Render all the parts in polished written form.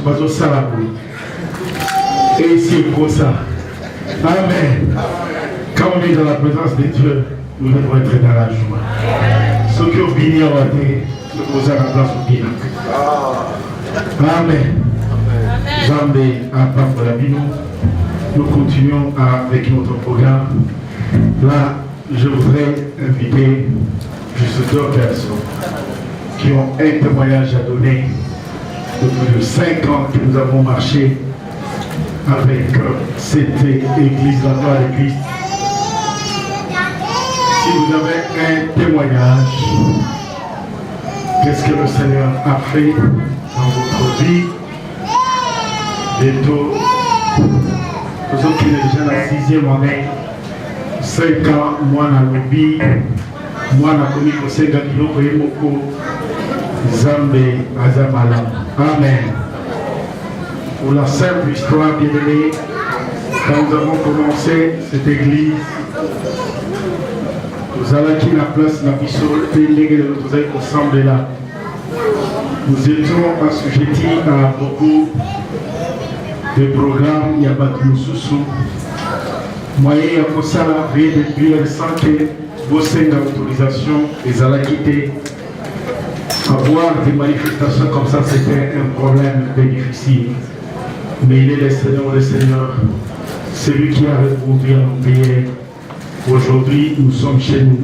pas au salabou. Et ici, pour ça. Amen. Quand on est dans la présence de Dieu, nous devons être dans la joie. Ceux qui ont béni en été, nous posons la place au bien. Amen. Zambé à Papa la Bino. Nous continuons avec notre programme. Là, je voudrais inviter juste 2 personnes qui ont un témoignage à donner depuis 5 ans que nous avons marché avec cette église, la gloire de Christ. Si vous avez un témoignage, qu'est-ce que le Seigneur a fait dans votre vie? Bientôt, vous autres qui êtes déjà la 6e année, 5 ans, moi dans le lobby, moi dans le commis pour 5 ans, qui ont payé beaucoup, Zambé, Azamala. Amen. Pour la simple histoire, bien aimée, quand nous avons commencé cette église, nous allons qui la place la Bissol, et nous avons ensemble là. Nous étions assujettis à beaucoup de programmes, il y a Batou Soussou. Moi, il y a pour ça la vie depuis le sang que vos 5 autorisations, les allaient quitter. Avoir des manifestations comme ça, c'était un problème très difficile. Mais il est le Seigneur, celui qui a répondu à nos prières. Aujourd'hui, nous sommes chez nous.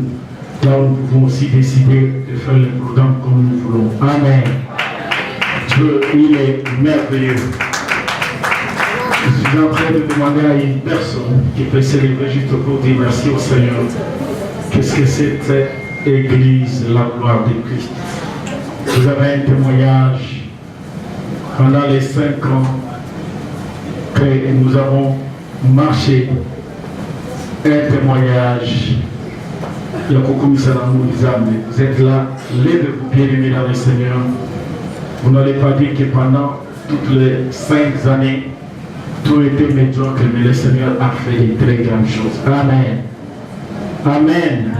Là, nous pouvons aussi décider de faire le programme comme nous voulons. Amen. Dieu, il est merveilleux. Je suis en train de demander à une personne qui peut célébrer juste pour dire merci au Seigneur. Qu'est-ce que c'est cette église, la gloire de Christ? Vous avez un témoignage pendant les 5 ans que nous avons marché. Un témoignage. Vous êtes là, levez-vous bien aimés dans le Seigneur. Vous n'allez pas dire que pendant toutes les 5 années, tout était médiocre, mais le Seigneur a fait de très grandes choses. Amen. Amen.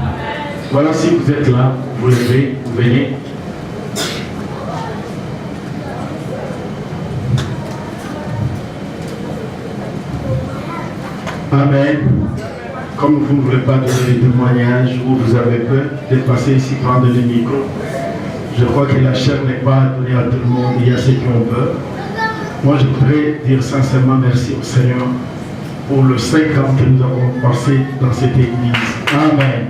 Voilà, si vous êtes là, vous levez, vous venez. Amen. Comme vous ne voulez pas donner les témoignages ou vous avez peur de passer ici prendre le micro, je crois que la chair n'est pas donnée à tout le monde, il y a ceux qui ont peur. Moi, je voudrais dire sincèrement merci au Seigneur pour les 5 ans que nous avons passé dans cette église. Amen.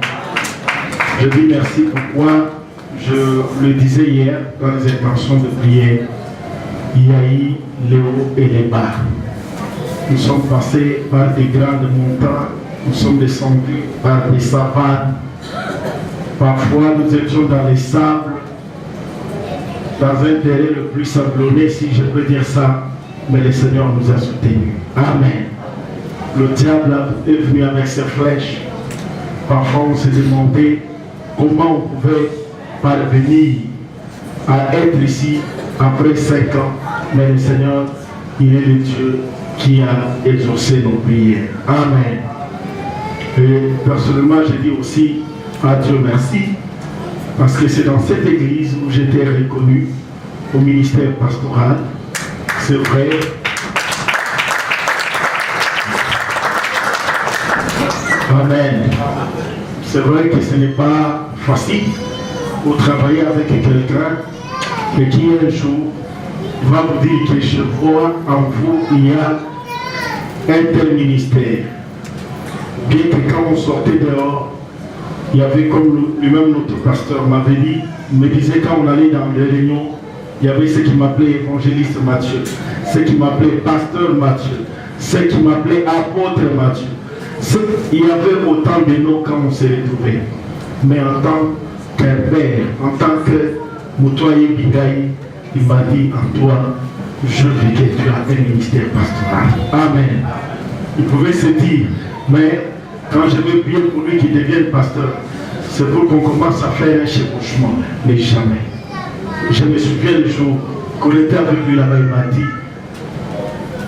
Je dis merci pourquoi je le disais hier dans les intentions de prière. Il y a eu les hauts et les bas. Nous sommes passés par des grandes montagnes, nous sommes descendus par des savanes. Parfois, nous étions dans les sables, dans un terrain le plus sablonné, si je peux dire ça, mais le Seigneur nous a soutenus. Amen. Le diable est venu avec ses flèches. Parfois, on s'est demandé comment on pouvait parvenir à être ici après 5 ans, mais le Seigneur, il est le Dieu qui a exaucé nos prières. Amen. Et personnellement, je dis aussi à Dieu merci, parce que c'est dans cette église où j'étais reconnu au ministère pastoral. C'est vrai. Amen. C'est vrai que ce n'est pas facile de travailler avec quelqu'un et qui un jour va vous dire que je vois en vous, il y a un tel ministère. Bien que quand on sortait dehors, il y avait comme lui-même notre pasteur m'avait dit, me disait quand on allait dans les réunions, il y avait ceux qui m'appelaient évangéliste Mathieu, ceux qui m'appelaient pasteur Mathieu, ceux qui m'appelaient apôtre Mathieu. Il y avait autant de noms quand on s'est retrouvés. Mais en tant qu'un père, en tant que Moutoye Bigaï, il m'a dit en toi, je veux que tu as un ministère pastoral. Amen. Il pouvait se dire, mais quand je veux bien pour lui qu'il devienne pasteur, c'est pour qu'on commence à faire un chevauchement, mais jamais. Je me souviens le jour qu'on était avec lui là-bas, il m'a dit,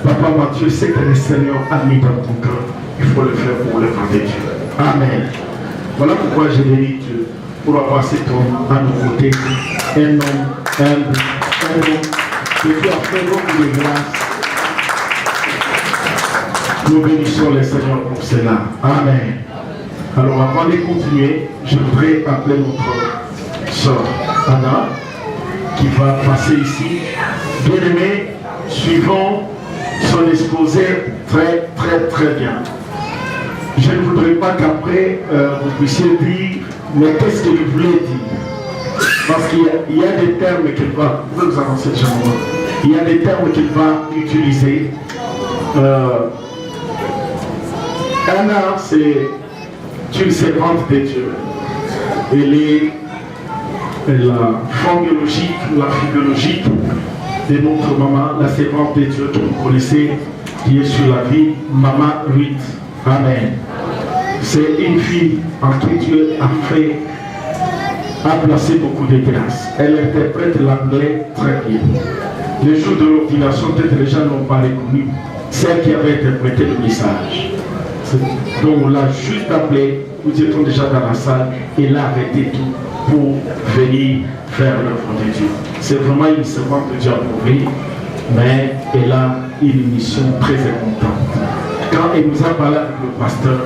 Papa Mathieu, c'est que le Seigneur a mis dans ton cœur, il faut le faire pour le plan de Dieu. Amen. Voilà pourquoi je bénis Dieu, pour avoir cet homme à nos côtés, un homme humble, un homme et qui a fait beaucoup de grâce. Nous bénissons le Seigneur pour cela. Amen. Alors avant de continuer, je voudrais appeler notre sœur Anna qui va passer ici. Bien-aimés, suivons son exposé très bien. Je ne voudrais pas qu'après vous puissiez dire mais qu'est-ce qu'il voulait dire. Parce qu'il y a des termes qu'il va, vous avancer déjà, il y a des termes qu'il va utiliser. Anna, c'est une servante de Dieu. Elle est la forme biologique, la fille biologique de notre maman, la servante de Dieu que vous connaissez, qui est sur la vie, Maman Ruth. Amen. C'est une fille en qui Dieu a placé beaucoup de grâce. Elle interprète l'anglais très bien. Le jour de l'ordination, peut-être les gens n'ont pas reconnu celle qui avait interprété le message. Donc on l'a juste appelé, nous étions déjà dans la salle, et elle a arrêté tout pour venir faire l'œuvre de Dieu. C'est vraiment une servante de Dieu approuvée, mais elle a une mission très importante. Quand elle nous a parlé avec le pasteur,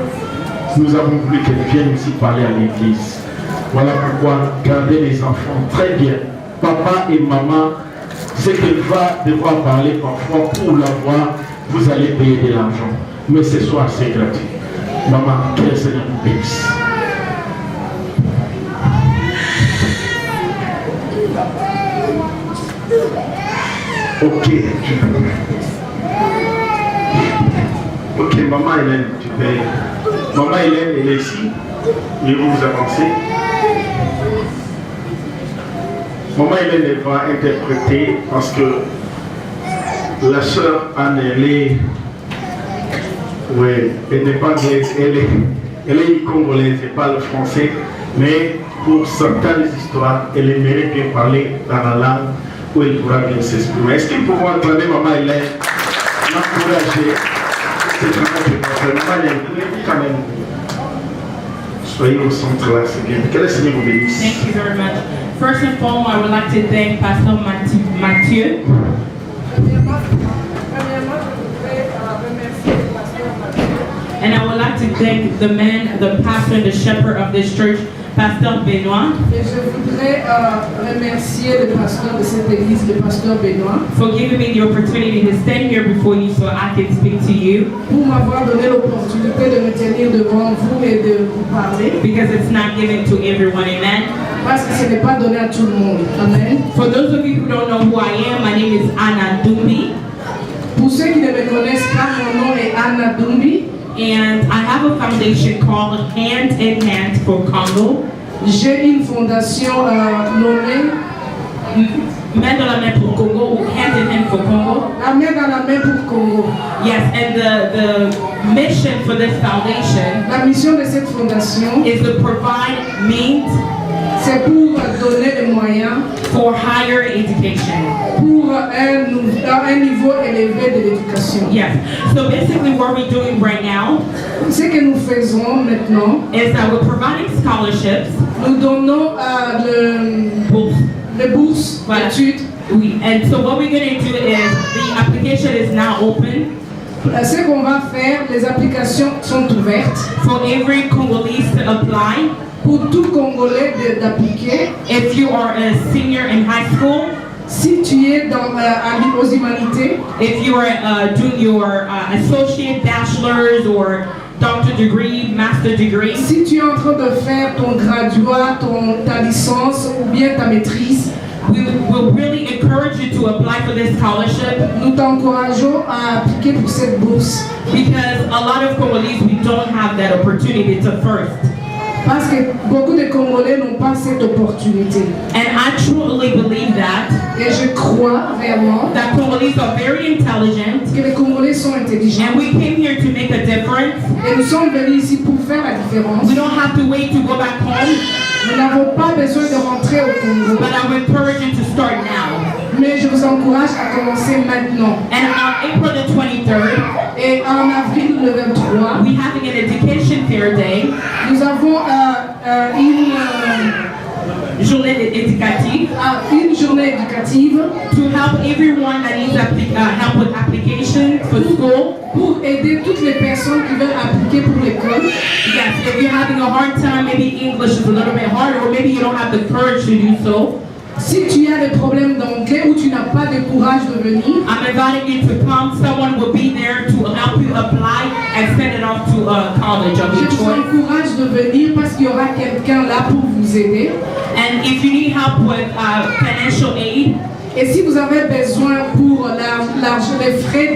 nous avons voulu qu'elle vienne aussi parler à l'église. Voilà pourquoi gardez les enfants très bien. Papa et maman, ce qu'elle va devoir parler parfois pour l'avoir, vous allez payer de l'argent. Mais ce soir, c'est gratuit. Maman, que le Seigneur vous bénisse. Ok. Ok, maman Hélène, tu peux. Maman Hélène, elle est ici. Et vous vous avancez. Maman Hélène, elle va interpréter parce que la sœur Anne, elle n'est pas anglaise, elle est congolaise, elle parle français, mais pour certaines histoires, elle aimerait bien parler dans la langue où elle pourra bien s'exprimer. Est-ce qu'ils pourront acclamer Maman Hélène, m'encourager? C'est vraiment Maman Hélène, quand même. Soyez au centre là, c'est bien. Que le Seigneur vous bénisse. Thank you very much. First and foremost, I would like to thank Pastor Mathieu. And I would like to thank the man, the pastor, and the shepherd of this church, Pasteur Benoît. Et je voudrais remercier le pasteur de cette église, le pasteur Benoît, for giving me the opportunity to stand here before you so I can speak to you. pour m'avoir donné l'opportunité de me tenir devant vous et de vous parler. Because it's not given to everyone, amen. Parce que ce n'est pas donné à tout le monde. Amen. For those of you who don't know who I am, my name is Anna Dumbi. Pour ceux qui ne me connaissent pas, mon nom est Anna Dumbi. And I have a foundation called Hand in Hand for Congo. J'ai une fondation nommée Main dans la main pour Congo, ou Hand in Hand for Congo. La main dans la main pour Congo. Yes, and the mission for this foundation La mission de cette fondation, is to provide means c'est pour donner les moyens for higher education. pour un niveau élevé de l'éducation. Yes, so basically what we're doing right now Ce que nous faisons maintenant, is that we're providing scholarships, nous donnons both. les bourses Voilà. d'études. And so what we're going to do is the application is now open Ce qu'on va faire, les applications sont ouvertes for every Congolese to apply. pour tout Congolais d'appliquer. If you are a senior in high school, Si tu es aux humanités, if you are doing your associate, bachelor's, or doctor degree, master degree, si tu es en train de faire ton graduat, ta licence ou bien ta maîtrise, we will really encourage you to apply for this scholarship nous t'encourageons à appliquer pour cette bourse. because a lot of Congolese, we don't have that opportunity to first. Parce que beaucoup de Congolais n'ont pas cette opportunité. And I truly believe that Et je crois réellement Congolese are very intelligent, que les Congolais sont intelligents. and we came here to make a difference. Et nous sommes venus ici pour faire la différence. We don't have to wait to go back home, Nous n'avons pas besoin de rentrer au Congo. but I would encourage you to start now. Mais je vous encourage à commencer maintenant. And on April the 23rd, Et en avril le 23, we're having an education fair day. nous avons une journée éducative une journée éducative to help everyone that needs help with application for school. pour aider toutes les personnes qui veulent appliquer pour l'école. Yes, if you're having a hard time, maybe English is a little bit harder, or maybe you don't have the courage to do so. Si tu as des problèmes d'anglais ou tu n'as pas de courage de venir, I'm inviting you to come. Someone will be there to help you apply and send it off to a college of je your vous choice. encourage de venir parce qu'il y aura quelqu'un là pour vous aider. And if you need help with financial aid, Et si vous avez besoin pour les frais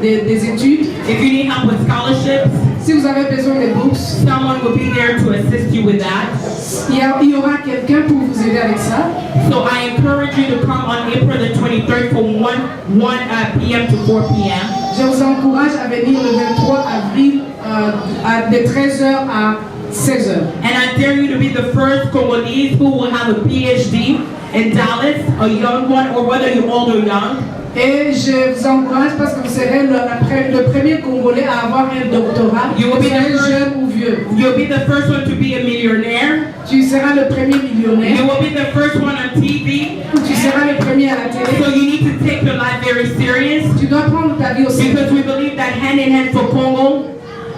des études, if you need help with scholarships, si vous avez besoin des bourses, someone will be there to assist you with that. il y aura quelqu'un pour vous aider avec ça. So I encourage you to come on April the 23rd from 1 p.m. to 4 p.m. Je vous encourage à venir le 23 avril de 13h à 16h. And I dare you to be the first Congolese who will have a PhD in Dallas, a young one, or whether you're old or young. Et je vous encourage parce que vous serez le premier Congolais à avoir un doctorat. You will be the first, jeune ou vieux. you'll be the first one to be a millionaire. Tu seras le premier millionnaire. You will be the first one on TV. Tu seras le premier à la télé. So you need to take your life very serious Tu dois prendre ta vie au sérieux. because we believe that Hand in Hand for Congo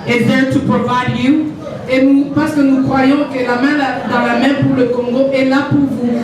is there to provide you. Et parce que nous croyons que la main dans la main pour le Congo est là pour vous,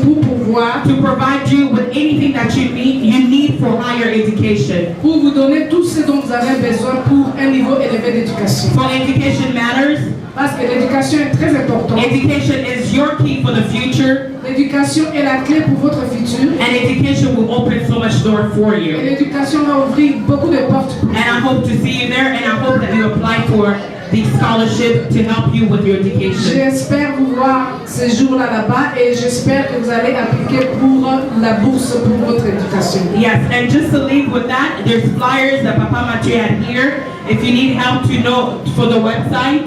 pour pouvoir, To provide you with anything that you need for higher education. pour vous donner tout ce dont vous avez besoin pour un niveau élevé d'éducation. For education matters. Parce que l'éducation est très importante. Education is your key for the future, L'éducation est la clé pour votre futur. and education will open so much door for Et you. l'éducation va ouvrir beaucoup de portes. And I hope to see you there, and I hope that you apply for the scholarship to help you with your education. J'espère vous voir ces jours-là là-bas et j'espère que vous allez appliquer pour la bourse pour votre éducation. Yes, and just to leave with that, there's flyers that Papa Mathieu had here. If you need help to know for the website,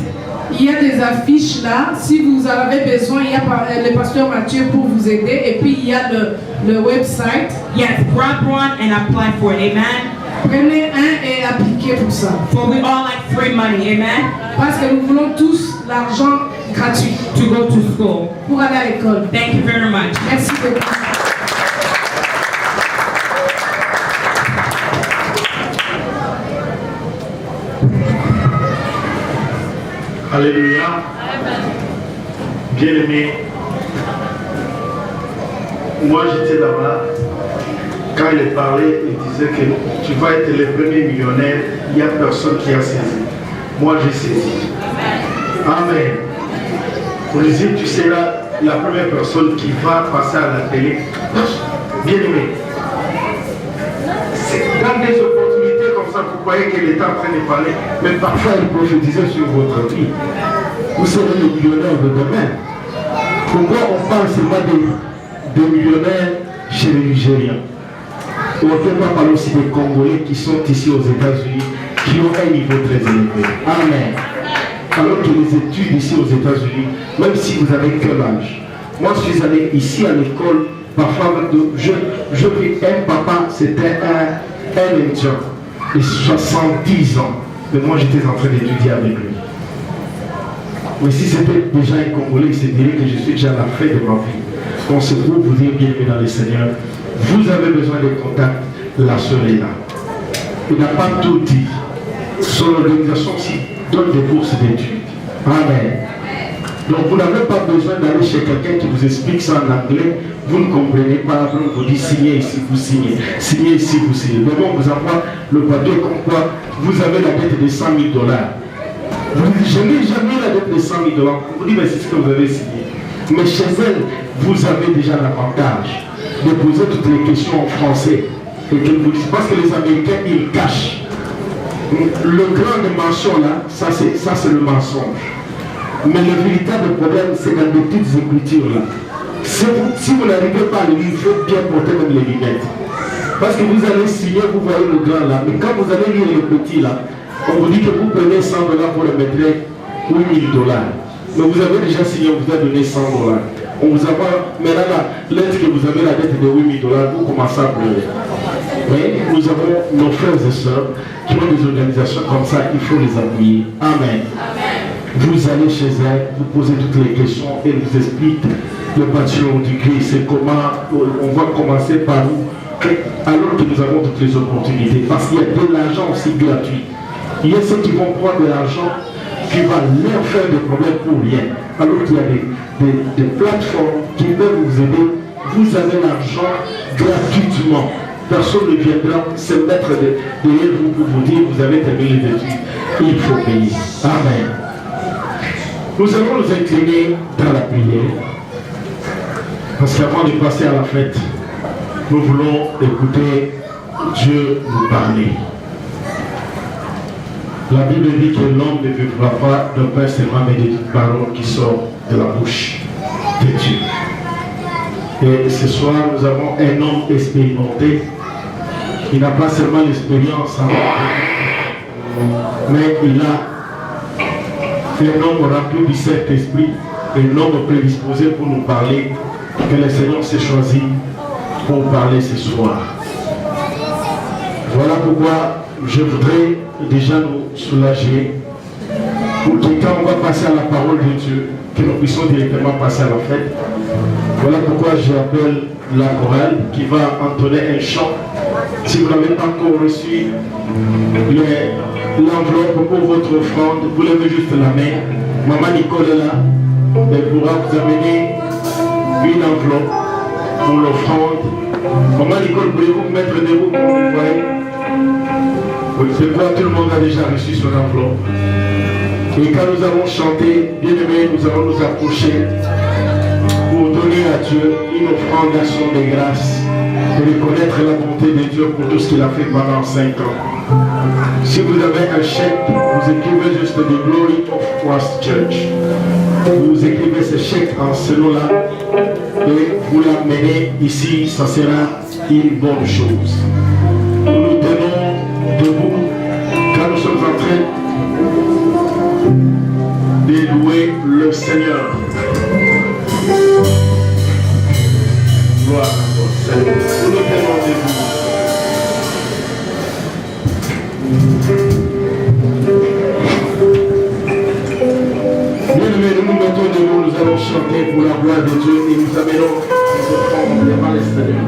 Il y a des affiches là. Si vous en avez besoin, il y a le pasteur Mathieu pour vous aider. Et puis il y a le website. yes, grab one and apply for it. Amen. Prenez un et appliquez pour ça. For we all like free money. Amen. Parce que nous voulons tous l'argent gratuit To go to school. pour aller à l'école. Thank you very much. Merci beaucoup. Alléluia. Bien-aimé, moi j'étais là-bas. Quand il parlait, il disait que tu vas être le premier millionnaire. Il n'y a personne qui a saisi. Moi j'ai saisi. Amen. Vous disiez, tu seras la première personne qui va passer à la télé. Bien-aimé, c'est dans des opportunités comme ça, vous croyez qu'elle est en train de parler, mais parfois elle prophétisait sur votre vie. Vous serez le millionnaire de demain. Pourquoi on parle seulement des millionnaires chez les Nigériens? On ne peut pas parler aussi des Congolais qui sont ici aux États-Unis, qui ont un niveau très élevé. Amen. Alors que les études ici aux États-Unis, même si vous avez quel âge? Moi, je suis allé ici à l'école, parfois avec je vis un papa, c'était un Indien de 70 ans. Mais moi, j'étais en train d'étudier avec lui. Mais si c'était déjà un Congolais, il se dirait que je suis déjà à la fin de ma vie. Donc c'est pour vous dire, bien-aimés dans le Seigneur, vous avez besoin de contacts, la sœur est là. Il n'a pas tout dit. Son organisation aussi donne des bourses d'études. Amen. Donc vous n'avez pas besoin d'aller chez quelqu'un qui vous explique ça en anglais. Vous ne comprenez pas, on vous dit signez ici, vous signez. Signez ici, vous signez. Donc on vous envoie le papier comme quoi vous avez la dette de $100 000. Je n'ai jamais la dette de $100 000. On vous dit, mais c'est ce que vous avez signé. Mais chez elle, vous avez déjà l'avantage de poser toutes les questions en français. Et que vous dites, parce que les Américains, ils cachent. Le grand mention là, ça c'est le mensonge. Mais le véritable problème, c'est dans les petites écritures là. Si vous n'arrivez pas à le lire, il faut bien porter même les lunettes. Parce que vous allez signer, vous voyez le grand là. Mais quand vous allez lire le petit là, on vous dit que vous prenez $100, vous le mettrez $8 000. Mais vous avez déjà signé, on vous a donné $100. On vous envoie maintenant la lettre que vous avez la dette de $8 000, vous commencez à pleurer. Oui, nous avons nos frères et sœurs qui ont des organisations comme ça, il faut les appuyer. Amen. Vous allez chez elles, vous posez toutes les questions et vous expliquent le bâtiment du Christ. C'est comment on va commencer par nous, alors que nous avons toutes les opportunités. Parce qu'il y a de l'argent aussi gratuit. Il y a ceux qui vont prendre de l'argent qui va leur faire des problèmes pour rien. Alors qu'il y a des plateformes qui peuvent vous aider. Vous avez l'argent gratuitement. Personne ne viendra se mettre derrière vous pour vous dire vous avez terminé les études. Il faut payer. Amen. Nous allons nous incliner dans la prière. Parce qu'avant de passer à la fête, nous voulons écouter Dieu nous parler. La Bible dit que l'homme ne vivra pas d'un pain seulement, mais de toute parole qui sort de la bouche de Dieu. Et ce soir, nous avons un homme expérimenté. Il n'a pas seulement l'expérience, mais il a un homme rempli du Saint-Esprit, un homme prédisposé pour nous parler, que le Seigneur s'est choisi pour parler ce soir. Voilà pourquoi je voudrais déjà nous soulager pour que quand on va passer à la parole de Dieu, que nous puissions directement passer à la fête. Voilà pourquoi j'appelle la chorale qui va entonner un chant. Si vous n'avez pas encore reçu l'enveloppe pour votre offrande, vous levez juste la main. Maman Nicole est là. Elle pourra vous amener une enveloppe pour l'offrande. Maman Nicole, pouvez-vous mettre debout pour vous voyez? Je crois que tout le monde a déjà reçu son enveloppe. Et quand nous allons chanter, bien aimé, nous allons nous approcher pour donner à Dieu une offrande d'action de grâce et reconnaître la bonté de Dieu pour tout ce qu'il a fait pendant 5 ans. Si vous avez un chèque, vous écrivez juste The Glory of Christ Church. Vous écrivez ce chèque en ce nom-là et vous l'amenez ici, ça sera une bonne chose. Nous nous tenons debout quand nous sommes en train de louer le Seigneur. Gloire à toi, Seigneur. Nous nous tenons debout. Bien-aimés, nous nous mettons debout, nous allons chanter pour la gloire de Dieu et nous amenons nos offrandes devant le Seigneur.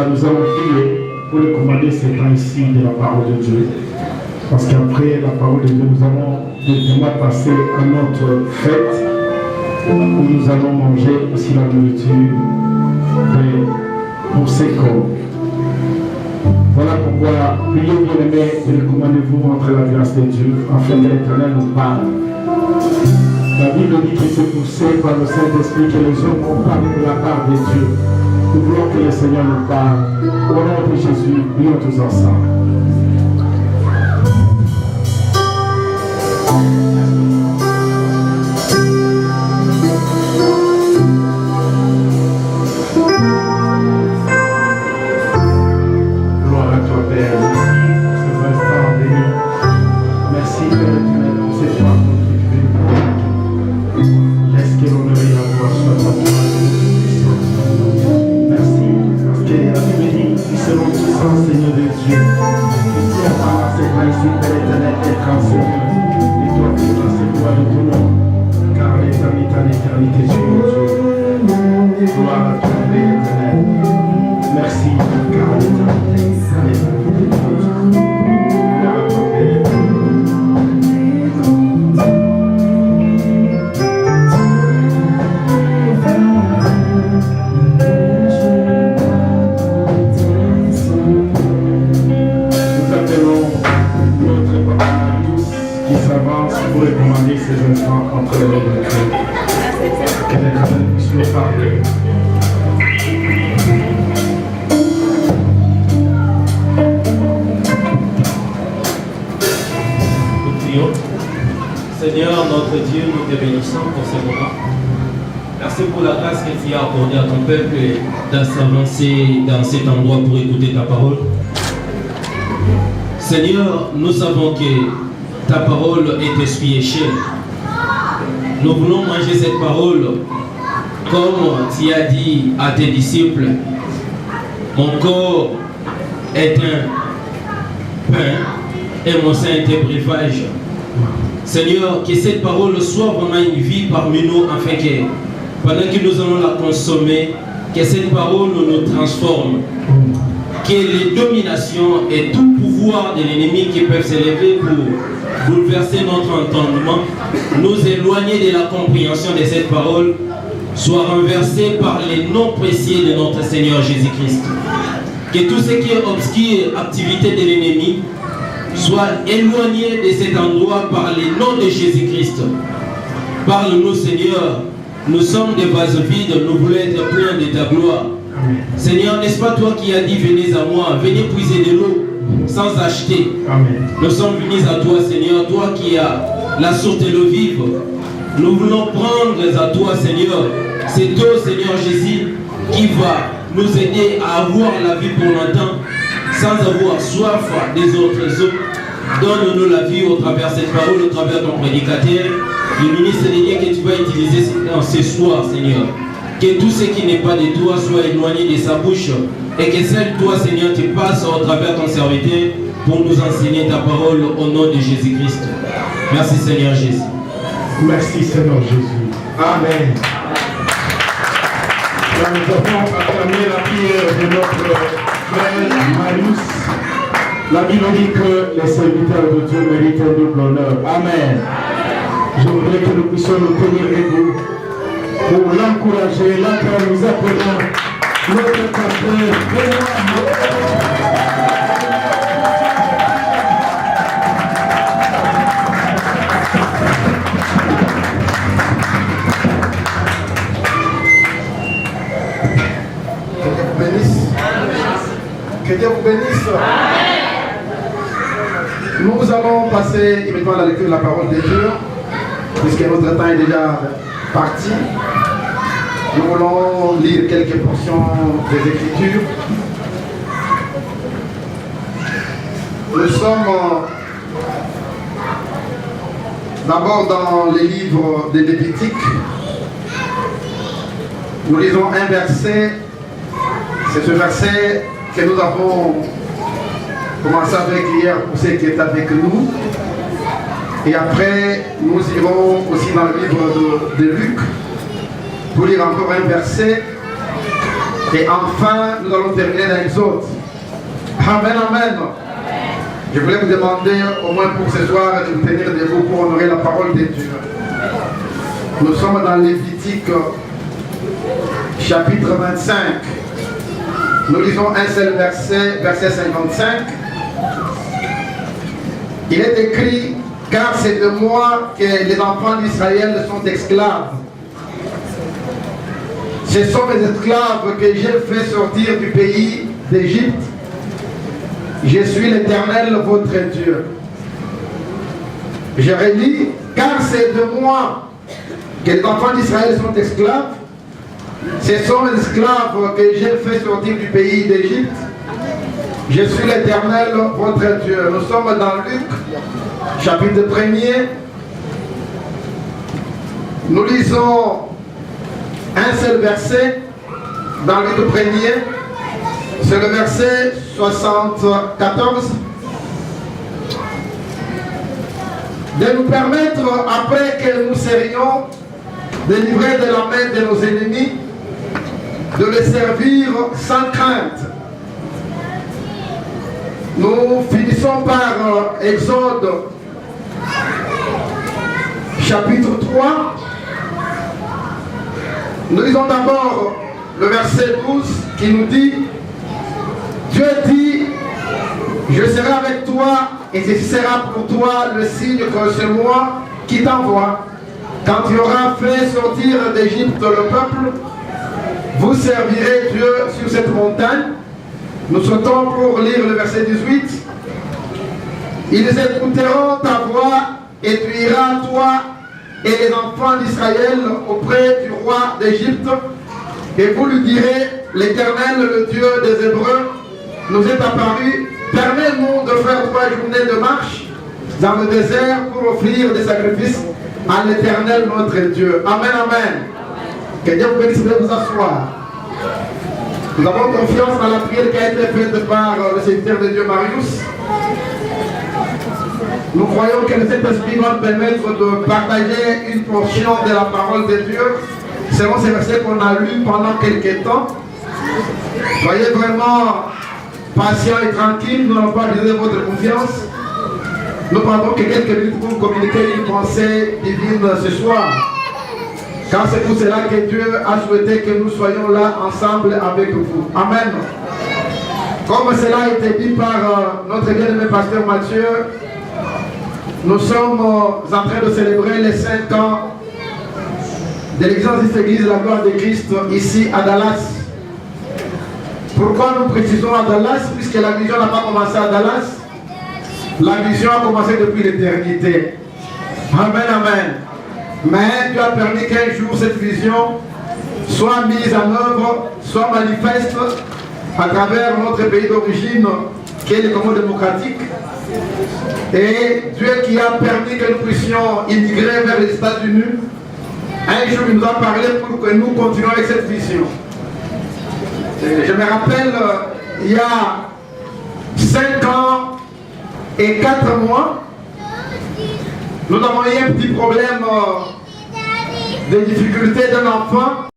nous allons prier pour les commander ces temps ici de la parole de Dieu. Parce qu'après la parole de Dieu, nous allons directement passer à notre fête où nous allons manger aussi la nourriture pour ces corps. Voilà pourquoi, priez bien-aimés, et recommandez-vous entre la grâce de Dieu, afin que l'Éternel nous parle. La Bible dit que c'est poussé par le Saint-Esprit que les hommes ont parlé de la part de Dieu. Nous voulons que le Seigneur nous parle. Au nom de Jésus, prions tous ensemble. Gloire à toi, Père. Ce instant béni. Merci, Père éternel, pour cette fois qui fait. Laisse que l'honneur et la gloire soient à toi. Merci, parce que la Bible dit, nous serons tous en Seigneur de Dieu. Nous par cette main ici, Père éternel, être en Seigneur. Et toi, tu vas se voir de ton nom. Car l'éternité en éternité, tu es mon Dieu. Gloire à toi, Père éternel. Merci, car l'éternité en éternité, tu es mon Dieu. Gloire à toi, Père éternel. Pour recommander ces instants entre les mains de Dieu. Que l'Éternel puisse nous parler. Nous prions. Seigneur, notre Dieu, nous te bénissons pour ce moment. Merci pour la grâce que tu as accordée à ton peuple d'avancer dans cet endroit pour écouter ta parole. Seigneur, nous savons que ta parole est esprit et chair. Nous voulons manger cette parole comme tu as dit à tes disciples. Mon corps est un pain et mon sein est un breuvage. Seigneur, que cette parole soit vraiment une vie parmi nous, afin que pendant que nous allons la consommer, que cette parole nous transforme. Que les dominations et tout pouvoir de l'ennemi qui peuvent s'élever pour bouleverser notre entendement, nous éloigner de la compréhension de cette parole, soient renversés par les noms précieux de notre Seigneur Jésus-Christ. Que tout ce qui est obscur, activité de l'ennemi, soit éloigné de cet endroit par les noms de Jésus-Christ. Parle-nous, Seigneur. Nous sommes des vases vides, nous voulons être pleins de ta gloire. Seigneur, n'est-ce pas toi qui as dit venez à moi, venez puiser de l'eau sans acheter. Amen. Nous sommes venus à toi, Seigneur, toi qui as la source de l'eau vive. Nous voulons prendre à toi, Seigneur, cette eau, Seigneur Jésus, qui va nous aider à avoir la vie pour longtemps, sans avoir soif des autres eaux. Donne-nous la vie au travers de cette parole, au travers de ton prédicateur, le ministre des liens que tu vas utiliser ce soir, Seigneur. Que tout ce qui n'est pas de toi soit éloigné de sa bouche et que seul toi, Seigneur, tu passes au travers de ton serviteur pour nous enseigner ta parole au nom de Jésus-Christ. Merci, Seigneur Jésus. Merci, Seigneur Jésus. Amen. Là, nous avons acclamé la prière de notre frère Marius. La Bible dit que les serviteurs de Dieu méritent un double honneur. Amen. Je voudrais que nous puissions nous tenir debout pour l'encourager, là quand nous appelons notre pasteur Benoît. Que Dieu vous bénisse. Nous allons passer immédiatement à la lecture de la parole de Dieu, puisque notre temps est déjà parti. Nous voulons lire quelques portions des Écritures. Nous sommes d'abord dans les livres des Lévitiques. Nous lisons un verset. C'est ce verset que nous avons commencé avec hier pour ceux qui est avec nous. Et après, nous irons aussi dans le livre de Luc pour lire encore un verset Et enfin, nous allons terminer dans l'Exode. Amen, amen. Je voulais vous demander, au moins pour ce soir, de vous tenir debout pour honorer la parole de Dieu. Nous sommes dans Lévitique, chapitre 25. Nous lisons un seul verset, verset 55. Il est écrit, car c'est de moi que les enfants d'Israël sont esclaves. Ce sont mes esclaves que j'ai fait sortir du pays d'Égypte. Je suis l'Éternel, votre Dieu. Je relis, car c'est de moi que les enfants d'Israël sont esclaves. Ce sont les esclaves que j'ai fait sortir du pays d'Égypte. Je suis l'Éternel, votre Dieu. Nous sommes dans Luc, chapitre 1er. Nous lisons un seul verset dans Luc 1er. C'est le verset 74. De nous permettre, après que nous serions délivrés de la main de nos ennemis, de les servir sans crainte. Nous finissons par Exode chapitre 3. Nous lisons d'abord le verset 12 qui nous dit, Dieu dit, je serai avec toi et ce sera pour toi le signe que c'est moi qui t'envoie. Quand tu auras fait sortir d'Égypte le peuple, vous servirez Dieu sur cette montagne. Nous sautons pour lire le verset 18. Ils écouteront ta voix et tu iras, toi et les enfants d'Israël, auprès du roi d'Égypte. Et vous lui direz, l'Éternel, le Dieu des Hébreux, nous est apparu. Permets-nous de faire 3 journées de marche dans le désert pour offrir des sacrifices à l'Éternel, notre Dieu. Amen, amen. Que Dieu vous bénisse de vous asseoir. Nous avons confiance dans la prière qui a été faite par le serviteur de Dieu Marius. Nous croyons que le Saint-Esprit va nous permettre de partager une portion de la parole de Dieu selon ces versets qu'on a lus pendant quelques temps. Soyez vraiment patients et tranquilles, nous n'allons pas abuser de votre confiance. Nous prendrons que quelques minutes pour communiquer une pensée divine ce soir. Car c'est pour cela que Dieu a souhaité que nous soyons là ensemble avec vous. Amen. Comme cela a été dit par notre bien-aimé pasteur Mathieu, nous sommes en train de célébrer les 5 ans de l'existence de cette église de la gloire de Christ ici à Dallas. Pourquoi nous précisons à Dallas? Puisque la vision n'a pas commencé à Dallas. La vision a commencé depuis l'éternité. Amen, amen. Mais Dieu a permis qu'un jour cette vision soit mise en œuvre, soit manifeste à travers notre pays d'origine qui est le Congo démocratique. Et Dieu qui a permis que nous puissions immigrer vers les États-Unis, un jour il nous a parlé pour que nous continuions avec cette vision. Je me rappelle, il y a 5 ans et 4 mois, nous avons eu un petit problème de difficulté d'un enfant.